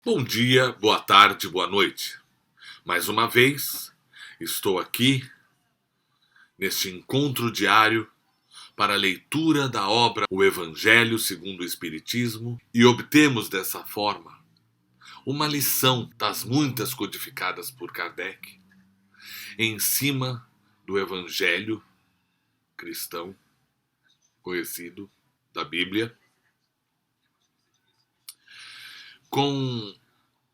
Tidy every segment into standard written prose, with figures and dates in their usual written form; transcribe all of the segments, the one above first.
Bom dia, boa tarde, boa noite. Mais uma vez, estou aqui neste encontro diário para a leitura da obra O Evangelho segundo o Espiritismo e obtemos dessa forma uma lição das muitas codificadas por Kardec em cima do Evangelho cristão conhecido da Bíblia, com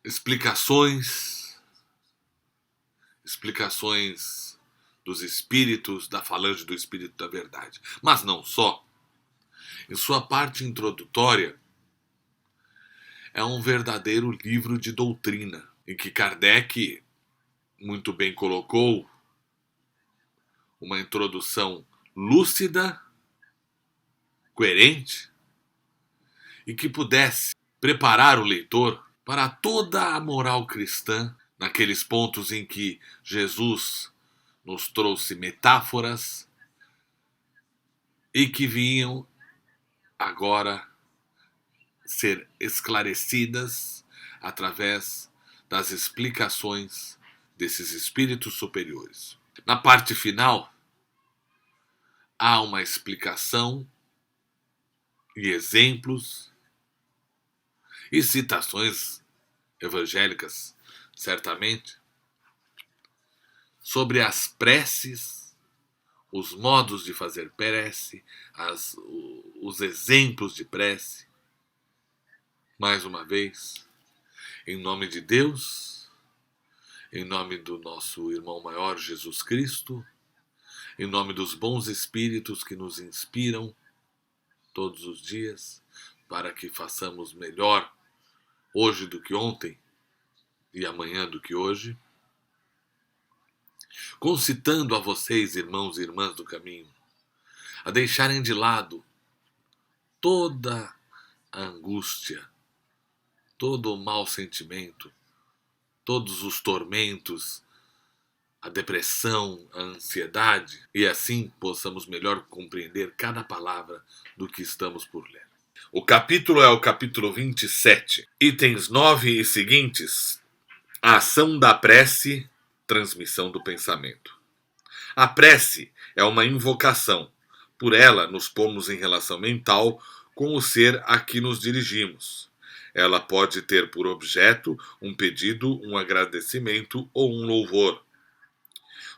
explicações dos espíritos, da falange do Espírito da Verdade. Mas não só. Em sua parte introdutória, é um verdadeiro livro de doutrina, em que Kardec muito bem colocou uma introdução lúcida, coerente, e que pudesse preparar o leitor para toda a moral cristã, naqueles pontos em que Jesus nos trouxe metáforas e que vinham agora ser esclarecidas através das explicações desses espíritos superiores. Na parte final, há uma explicação e exemplos e citações evangélicas, certamente, sobre as preces, os modos de fazer prece, os exemplos de prece. Mais uma vez, em nome de Deus, em nome do nosso irmão maior Jesus Cristo, em nome dos bons espíritos que nos inspiram todos os dias para que façamos melhor hoje do que ontem e amanhã do que hoje, concitando a vocês, irmãos e irmãs do caminho, a deixarem de lado toda a angústia, todo o mau sentimento, todos os tormentos, a depressão, a ansiedade, e assim possamos melhor compreender cada palavra do que estamos por ler. O capítulo é o capítulo 27, itens 9 e seguintes. A ação da prece, transmissão do pensamento. A prece é uma invocação. Por ela, nos pomos em relação mental com o ser a que nos dirigimos. Ela pode ter por objeto um pedido, um agradecimento ou um louvor.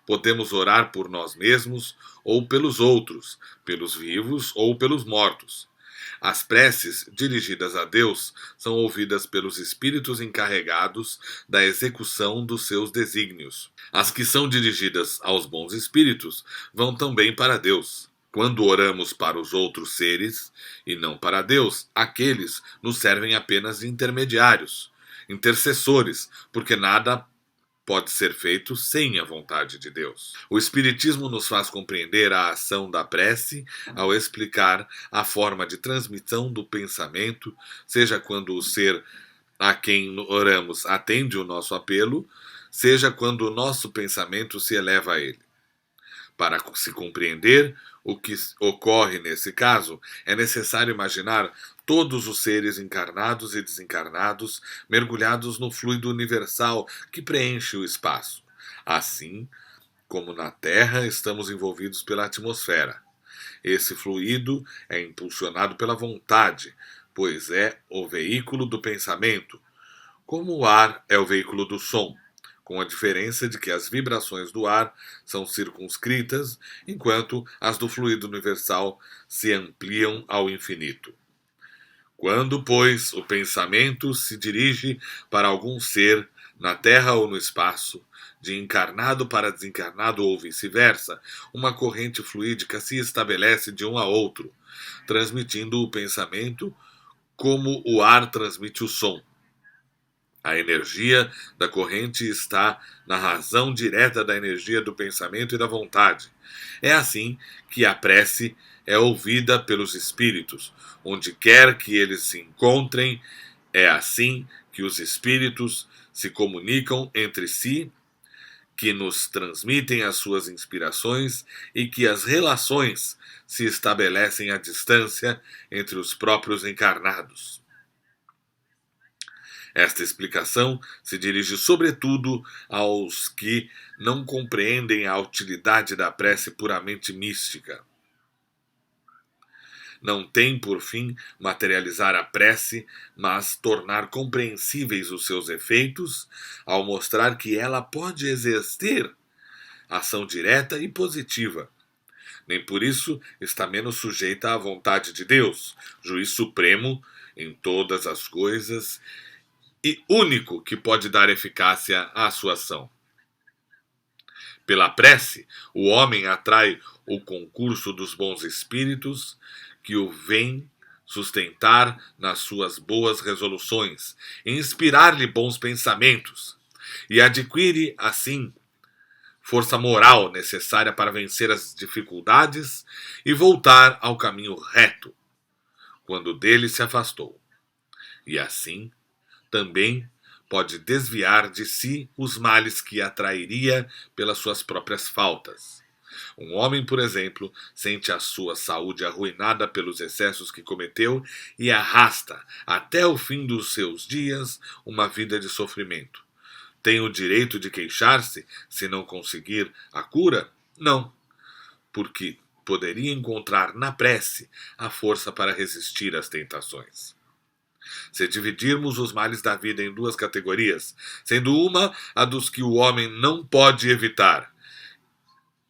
Podemos orar por nós mesmos ou pelos outros, pelos vivos ou pelos mortos. As preces dirigidas a Deus são ouvidas pelos espíritos encarregados da execução dos seus desígnios. As que são dirigidas aos bons espíritos vão também para Deus. Quando oramos para os outros seres e não para Deus, aqueles nos servem apenas de intermediários, intercessores, porque nada pode ser feito sem a vontade de Deus. O Espiritismo nos faz compreender a ação da prece ao explicar a forma de transmissão do pensamento, seja quando o ser a quem oramos atende o nosso apelo, seja quando o nosso pensamento se eleva a ele. Para se compreender o que ocorre nesse caso, é necessário imaginar todos os seres encarnados e desencarnados mergulhados no fluido universal que preenche o espaço. Assim como na Terra estamos envolvidos pela atmosfera. Esse fluido é impulsionado pela vontade, pois é o veículo do pensamento, como o ar é o veículo do som, com a diferença de que as vibrações do ar são circunscritas, enquanto as do fluido universal se ampliam ao infinito. Quando, pois, o pensamento se dirige para algum ser, na Terra ou no espaço, de encarnado para desencarnado ou vice-versa, uma corrente fluídica se estabelece de um a outro, transmitindo o pensamento como o ar transmite o som. A energia da corrente está na razão direta da energia do pensamento e da vontade. É assim que a prece é ouvida pelos espíritos, onde quer que eles se encontrem. É assim que os espíritos se comunicam entre si, que nos transmitem as suas inspirações e que as relações se estabelecem à distância entre os próprios encarnados. Esta explicação se dirige sobretudo aos que não compreendem a utilidade da prece puramente mística. Não tem por fim materializar a prece, mas tornar compreensíveis os seus efeitos, ao mostrar que ela pode exercer ação direta e positiva. Nem por isso está menos sujeita à vontade de Deus, juiz supremo em todas as coisas e único que pode dar eficácia à sua ação. Pela prece, o homem atrai o concurso dos bons espíritos que o vêm sustentar nas suas boas resoluções, e inspirar-lhe bons pensamentos, e adquire, assim, força moral necessária para vencer as dificuldades e voltar ao caminho reto, quando dele se afastou. E assim, também pode desviar de si os males que atrairia pelas suas próprias faltas. Um homem, por exemplo, sente a sua saúde arruinada pelos excessos que cometeu e arrasta, até o fim dos seus dias, uma vida de sofrimento. Tem o direito de queixar-se se não conseguir a cura? Não, porque poderia encontrar na prece a força para resistir às tentações. Se dividirmos os males da vida em duas categorias, sendo uma a dos que o homem não pode evitar,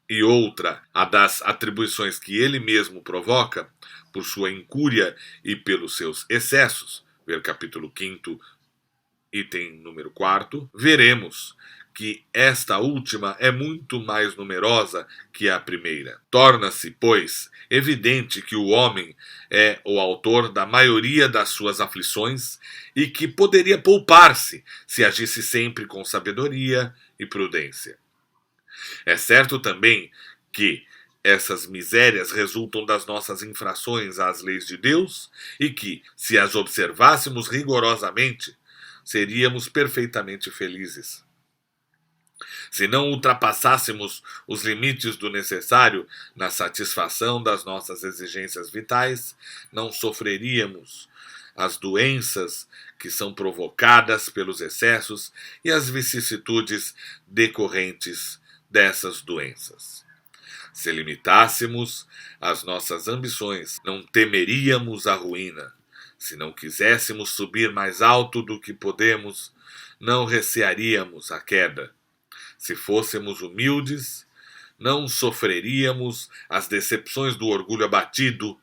e outra a das atribuições que ele mesmo provoca, por sua incúria e pelos seus excessos, ver capítulo 5º, item número 4, veremos que esta última é muito mais numerosa que a primeira. Torna-se, pois, evidente que o homem é o autor da maioria das suas aflições e que poderia poupar-se se agisse sempre com sabedoria e prudência. É certo também que essas misérias resultam das nossas infrações às leis de Deus e que, se as observássemos rigorosamente, seríamos perfeitamente felizes. Se não ultrapassássemos os limites do necessário na satisfação das nossas exigências vitais, não sofreríamos as doenças que são provocadas pelos excessos e as vicissitudes decorrentes dessas doenças. Se limitássemos as nossas ambições, não temeríamos a ruína. Se não quiséssemos subir mais alto do que podemos, não recearíamos a queda. Se fôssemos humildes, não sofreríamos as decepções do orgulho abatido.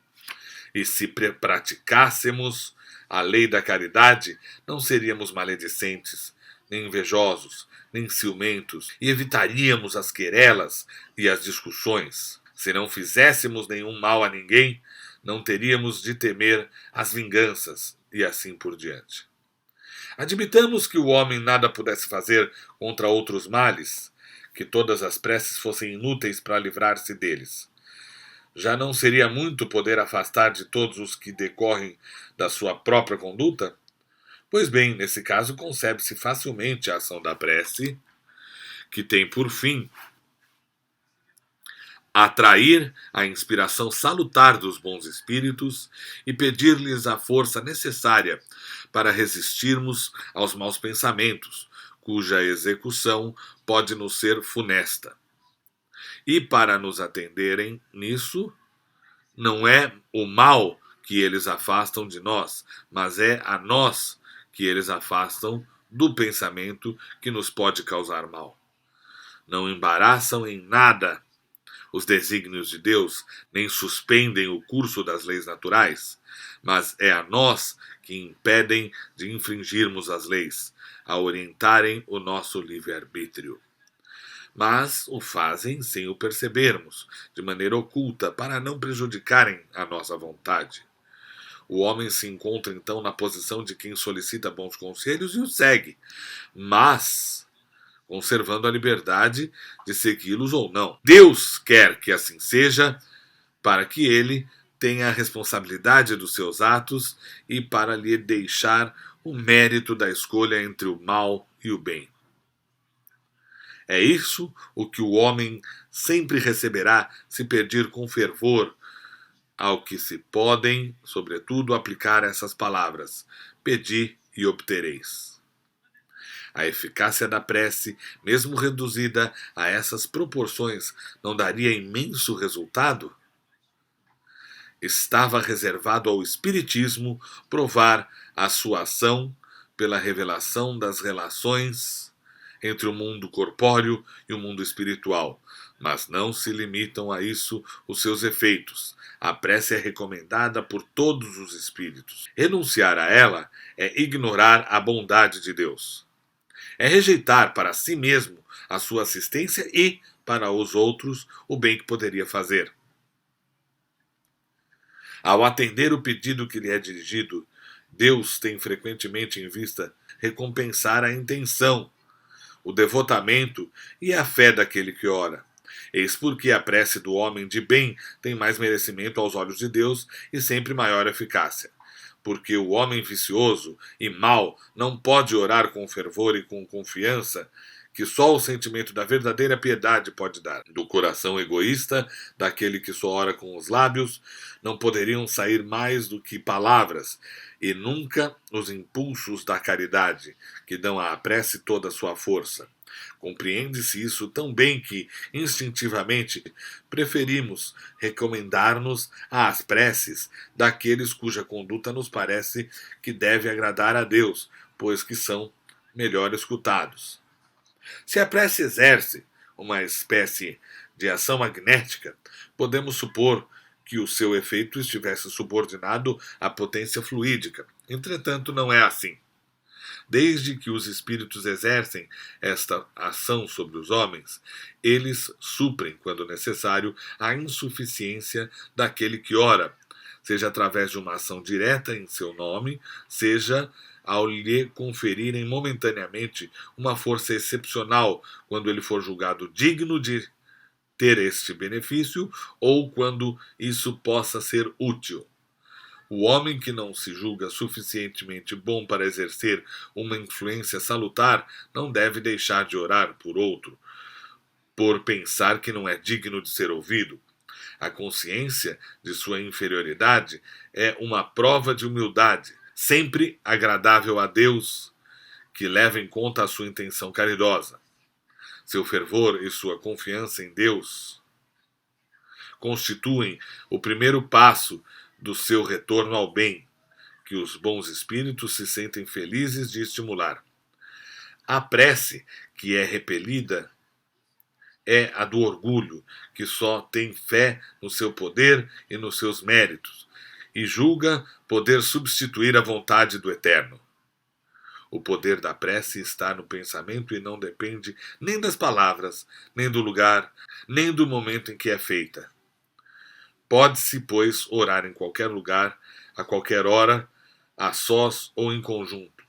E se praticássemos a lei da caridade, não seríamos maledicentes, nem invejosos, nem ciumentos, e evitaríamos as querelas e as discussões. Se não fizéssemos nenhum mal a ninguém, não teríamos de temer as vinganças, e assim por diante. Admitamos que o homem nada pudesse fazer contra outros males, que todas as preces fossem inúteis para livrar-se deles. Já não seria muito poder afastar de todos os que decorrem da sua própria conduta? Pois bem, nesse caso concebe-se facilmente a ação da prece, que tem por fim atrair a inspiração salutar dos bons espíritos e pedir-lhes a força necessária para resistirmos aos maus pensamentos, cuja execução pode nos ser funesta. E para nos atenderem nisso, não é o mal que eles afastam de nós, mas é a nós que eles afastam do pensamento que nos pode causar mal. Não embaraçam em nada os desígnios de Deus, nem suspendem o curso das leis naturais, mas é a nós que impedem de infringirmos as leis, a orientarem o nosso livre-arbítrio. Mas o fazem sem o percebermos, de maneira oculta, para não prejudicarem a nossa vontade. O homem se encontra então na posição de quem solicita bons conselhos e os segue, mas conservando a liberdade de segui-los ou não. Deus quer que assim seja, para que ele tenha a responsabilidade dos seus atos e para lhe deixar o mérito da escolha entre o mal e o bem. É isso o que o homem sempre receberá se pedir com fervor, ao que se podem, sobretudo, aplicar essas palavras: pedi e obtereis. A eficácia da prece, mesmo reduzida a essas proporções, não daria imenso resultado? Estava reservado ao Espiritismo provar a sua ação pela revelação das relações entre o mundo corpóreo e o mundo espiritual, mas não se limitam a isso os seus efeitos. A prece é recomendada por todos os espíritos. Renunciar a ela é ignorar a bondade de Deus. É rejeitar para si mesmo a sua assistência e, para os outros, o bem que poderia fazer. Ao atender o pedido que lhe é dirigido, Deus tem frequentemente em vista recompensar a intenção, o devotamento e a fé daquele que ora. Eis porque a prece do homem de bem tem mais merecimento aos olhos de Deus e sempre maior eficácia. Porque o homem vicioso e mau não pode orar com fervor e com confiança que só o sentimento da verdadeira piedade pode dar. Do coração egoísta, daquele que só ora com os lábios, não poderiam sair mais do que palavras, e nunca os impulsos da caridade, que dão à prece toda a sua força. Compreende-se isso tão bem que, instintivamente, preferimos recomendar-nos às preces daqueles cuja conduta nos parece que deve agradar a Deus, pois que são melhor escutados. Se a prece exerce uma espécie de ação magnética, podemos supor que o seu efeito estivesse subordinado à potência fluídica. Entretanto, não é assim. Desde que os espíritos exercem esta ação sobre os homens, eles suprem, quando necessário, a insuficiência daquele que ora, seja através de uma ação direta em seu nome, seja ao lhe conferirem momentaneamente uma força excepcional quando ele for julgado digno de ter este benefício ou quando isso possa ser útil. O homem que não se julga suficientemente bom para exercer uma influência salutar não deve deixar de orar por outro, por pensar que não é digno de ser ouvido. A consciência de sua inferioridade é uma prova de humildade, sempre agradável a Deus, que leva em conta a sua intenção caridosa. Seu fervor e sua confiança em Deus constituem o primeiro passo do seu retorno ao bem, que os bons espíritos se sentem felizes de estimular. A prece que é repelida é a do orgulho, que só tem fé no seu poder e nos seus méritos, e julga poder substituir a vontade do Eterno. O poder da prece está no pensamento e não depende nem das palavras, nem do lugar, nem do momento em que é feita. Pode-se, pois, orar em qualquer lugar, a qualquer hora, a sós ou em conjunto.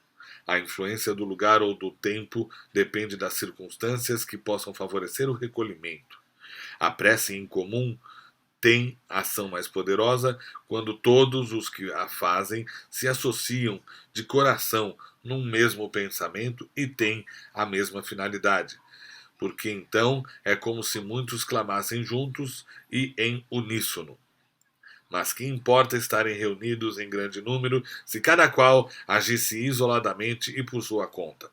A influência do lugar ou do tempo depende das circunstâncias que possam favorecer o recolhimento. A prece em comum tem ação mais poderosa quando todos os que a fazem se associam de coração num mesmo pensamento e têm a mesma finalidade, porque então é como se muitos clamassem juntos e em uníssono. Mas que importa estarem reunidos em grande número se cada qual agisse isoladamente e por sua conta?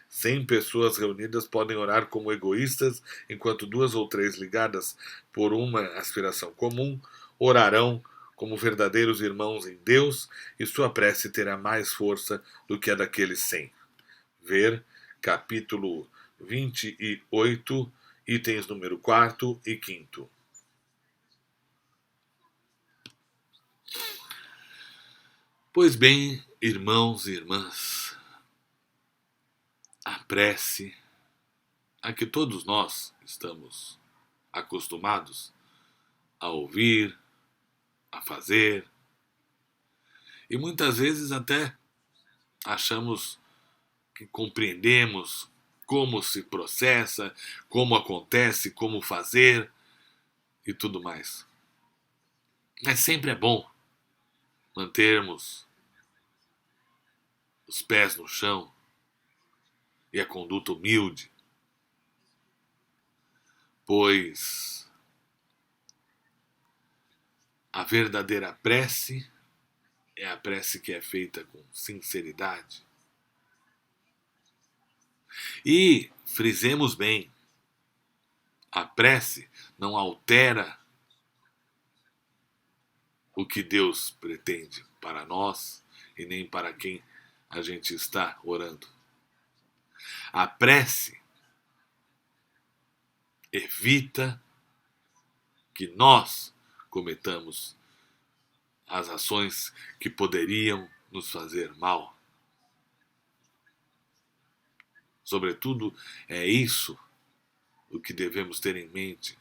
100 pessoas reunidas podem orar como egoístas, enquanto 2 ou 3 ligadas por uma aspiração comum orarão como verdadeiros irmãos em Deus, e sua prece terá mais força do que a daqueles 100. Ver capítulo 28, itens número 4 e 5. Pois bem, irmãos e irmãs, a prece a que todos nós estamos acostumados a ouvir, a fazer, e muitas vezes até achamos que compreendemos como se processa, como acontece, como fazer e tudo mais. Mas sempre é bom mantermos os pés no chão e a conduta humilde, pois a verdadeira prece é a prece que é feita com sinceridade, E frisemos bem, a prece não altera o que Deus pretende para nós e nem para quem a gente está orando. A prece evita que nós cometamos as ações que poderiam nos fazer mal. Sobretudo, é isso o que devemos ter em mente.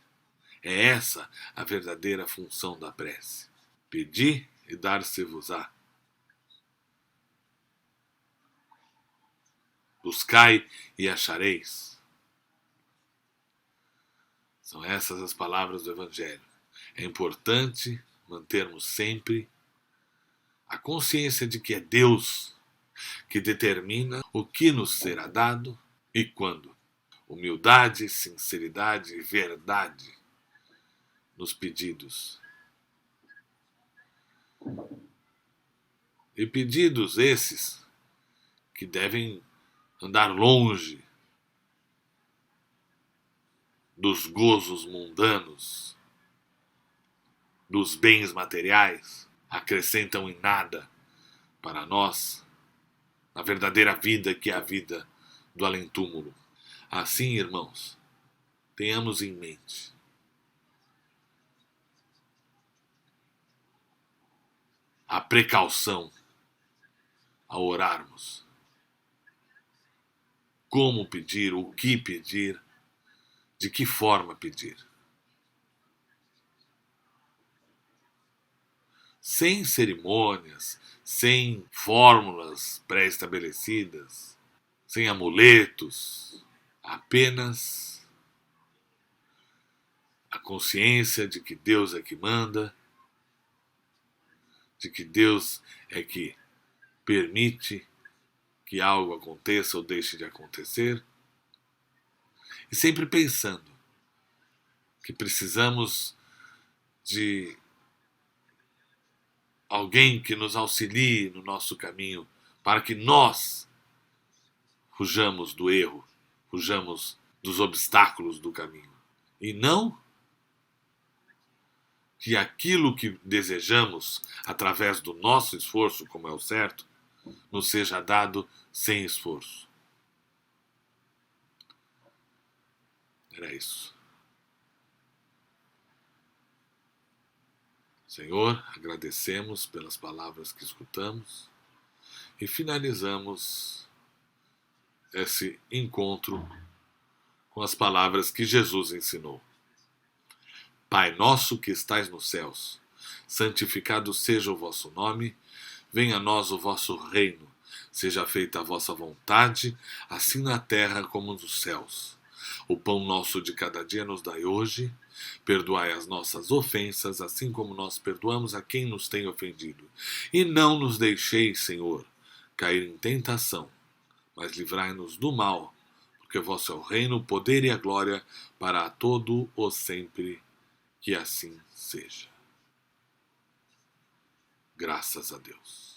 É essa a verdadeira função da prece. Pedi e dar-se-vos-á. Buscai e achareis. São essas as palavras do Evangelho. É importante mantermos sempre a consciência de que é Deus que determina o que nos será dado e quando. Humildade, sinceridade e verdade nos pedidos. E pedidos esses que devem andar longe dos gozos mundanos, dos bens materiais, acrescentam em nada para nós a verdadeira vida que é a vida do além-túmulo. Assim, irmãos, tenhamos em mente a precaução ao orarmos. Como pedir, o que pedir, de que forma pedir. Sem cerimônias, sem fórmulas pré-estabelecidas, sem amuletos, apenas a consciência de que Deus é que manda, de que Deus é que permite que algo aconteça ou deixe de acontecer, e sempre pensando que precisamos de alguém que nos auxilie no nosso caminho para que nós fujamos do erro, fujamos dos obstáculos do caminho. E não que aquilo que desejamos, através do nosso esforço, como é o certo, nos seja dado sem esforço. Era isso. Senhor, agradecemos pelas palavras que escutamos e finalizamos esse encontro com as palavras que Jesus ensinou. Pai nosso que estais nos céus, santificado seja o vosso nome, venha a nós o vosso reino, seja feita a vossa vontade, assim na terra como nos céus. O pão nosso de cada dia nos dai hoje, perdoai as nossas ofensas, assim como nós perdoamos a quem nos tem ofendido. E não nos deixeis, Senhor, cair em tentação, mas livrai-nos do mal, porque vosso é o reino, o poder e a glória para todo o sempre. Que assim seja. Graças a Deus.